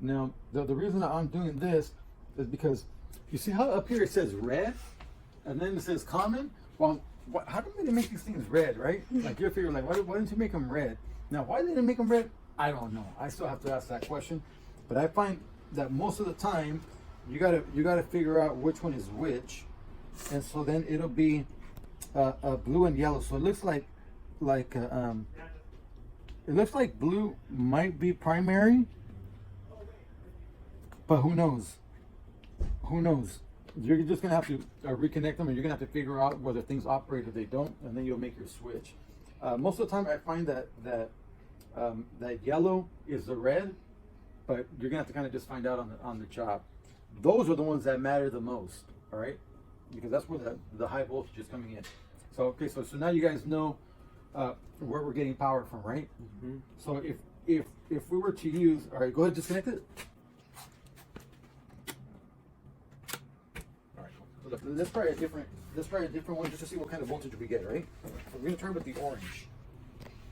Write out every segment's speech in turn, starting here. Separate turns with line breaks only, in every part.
Now, the reason that I'm doing this is because you see how up here it says red, and then it says common. Well, how do they make these things red, right? Like you're figuring, like, why didn't you make them red? Now, why didn't they make them red? I don't know. I still have to ask that question. But I find that most of the time, you gotta figure out which one is which, and so then it'll be blue and yellow. So it looks like blue might be primary, but who knows? Who knows? You're just gonna have to reconnect them, and you're gonna have to figure out whether things operate or they don't, and then you'll make your switch. Most of the time, I find that yellow is the red, but you're gonna have to kind of just find out on the job. Those are the ones that matter the most, all right? Because that's where the high voltage is coming in. So okay, so now you guys know where we're getting power from, right? Mm-hmm. So if we were to use, all right, go ahead, disconnect it. All right, look, let's try a different one just to see what kind of voltage we get, right? So we're gonna try with the orange,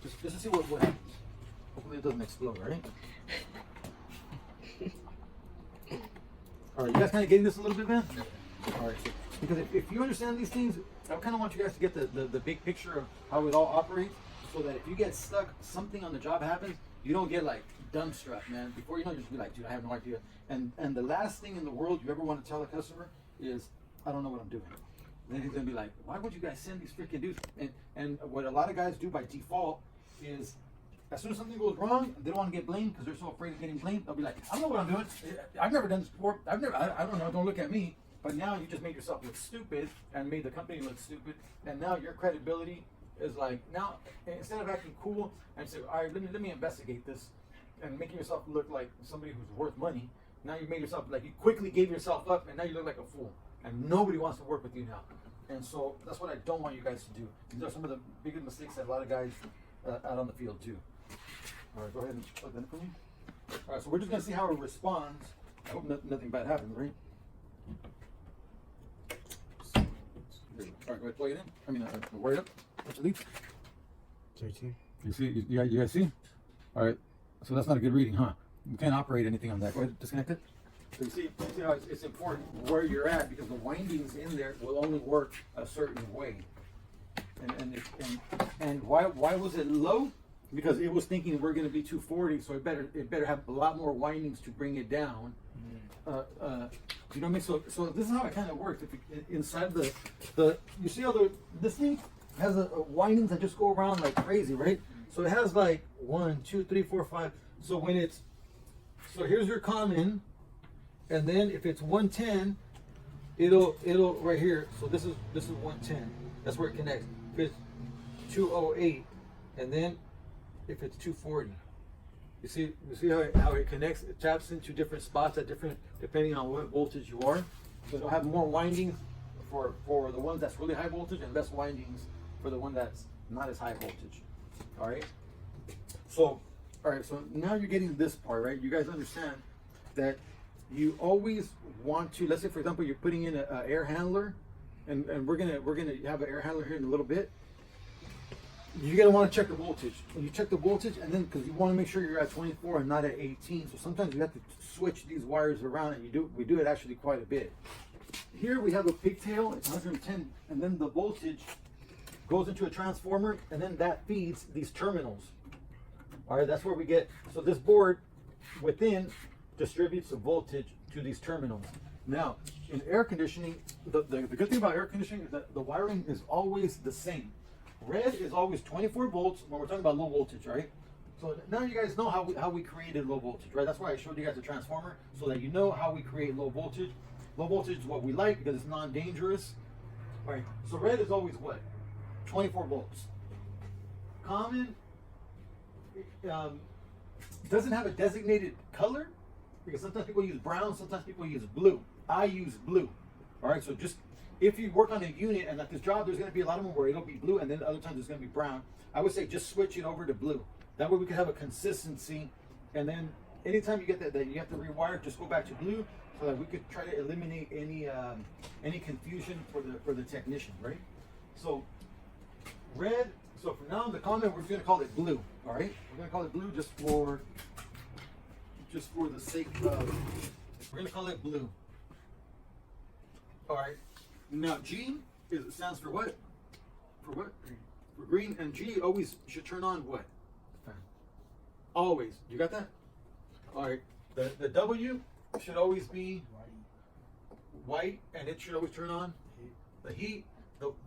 just to see what happens. Hopefully it doesn't explode, right? All right, you guys kind of getting this a little bit, man? All right, so, because if you understand these things, I kind of want you guys to get the big picture of how it all operates, so that if you get stuck, something on the job happens, you don't get like dumbstruck, man. Before you know, you just be like, dude, I have no idea. And the last thing in the world you ever want to tell a customer is, I don't know what I'm doing. Then he's gonna be like, why would you guys send these freaking dudes? And what a lot of guys do by default is, as soon as something goes wrong, they don't want to get blamed because they're so afraid of getting blamed. They'll be like, I don't know what I'm doing. I've never done this before. I don't know. Don't look at me. But now you just made yourself look stupid and made the company look stupid. And now your credibility is like, now instead of acting cool and say, all right, let me investigate this, and making yourself look like somebody who's worth money. Now you made yourself, like, you quickly gave yourself up, and now you look like a fool. And nobody wants to work with you now. And so that's what I don't want you guys to do. These are some of the biggest mistakes that a lot of guys out on the field do. All right, go ahead and plug that in for me. All right, so we're just gonna see how it responds. I hope nothing bad happens, right? All right, go ahead, plug it in. I mean, wire it up. What's the lead?
13.
You see, you guys see? All right, so that's not a good reading, huh? You can't operate anything on that. Go ahead, disconnect it. So you see how it's important where you're at, because the windings in there will only work a certain way. And why was it low? Because it was thinking we're going to be 240, so it better have a lot more windings to bring it down. You know what I mean? So this is how it kind of works. If inside the you see how this thing has a windings that just go around like crazy, right? So it has like 1, 2, 3, 4, 5. So here's your common, and then if it's 110, it'll right here. So this is 110. That's where it connects. If it's 208, and then if it's 240, you see how it connects. It taps into different spots at different, depending on what voltage you are. So it'll have more windings for the ones that's really high voltage, and less windings for the one that's not as high voltage. All right. So now you're getting this part, right? You guys understand that you always want to, let's say for example you're putting in an air handler, and we're gonna have an air handler here in a little bit. You're gonna want to check the voltage. When you check the voltage, and then because you want to make sure you're at 24 and not at 18, so sometimes you have to switch these wires around, and we do it actually quite a bit. Here we have a pigtail, it's 110, and then the voltage goes into a transformer, and then that feeds these terminals. All right, that's where we get, so this board within distributes the voltage to these terminals. Now, in air conditioning, the good thing about air conditioning is that the wiring is always the same. Red is always 24 volts when we're talking about low voltage, right? So now you guys know how we created low voltage, right? That's why I showed you guys the transformer, so that you know how we create low voltage. Low voltage is what we like because it's non-dangerous. All right, so red is always what? 24 volts. Common doesn't have a designated color, because sometimes people use brown, sometimes people use blue. I use blue. All right, so just if you work on a unit and at this job, there's going to be a lot of them where it'll be blue, and then other times it's going to be brown. I would say just switch it over to blue. That way we can have a consistency, and then anytime you get that you have to rewire, just go back to blue, so that we could try to eliminate any confusion for the technician, right? So red. So from now on, the common, we're going to call it blue. All right, we're going to call it blue just just for the sake of, we're gonna call it blue. All right. Now G stands for what? For what? For green. And G always should turn on what? Always. You got that? All right. The W should always be white, and it should always turn on the heat.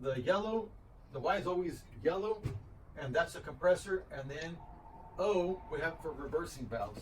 The yellow, the Y is always yellow, and that's a compressor. And then O we have for reversing valves.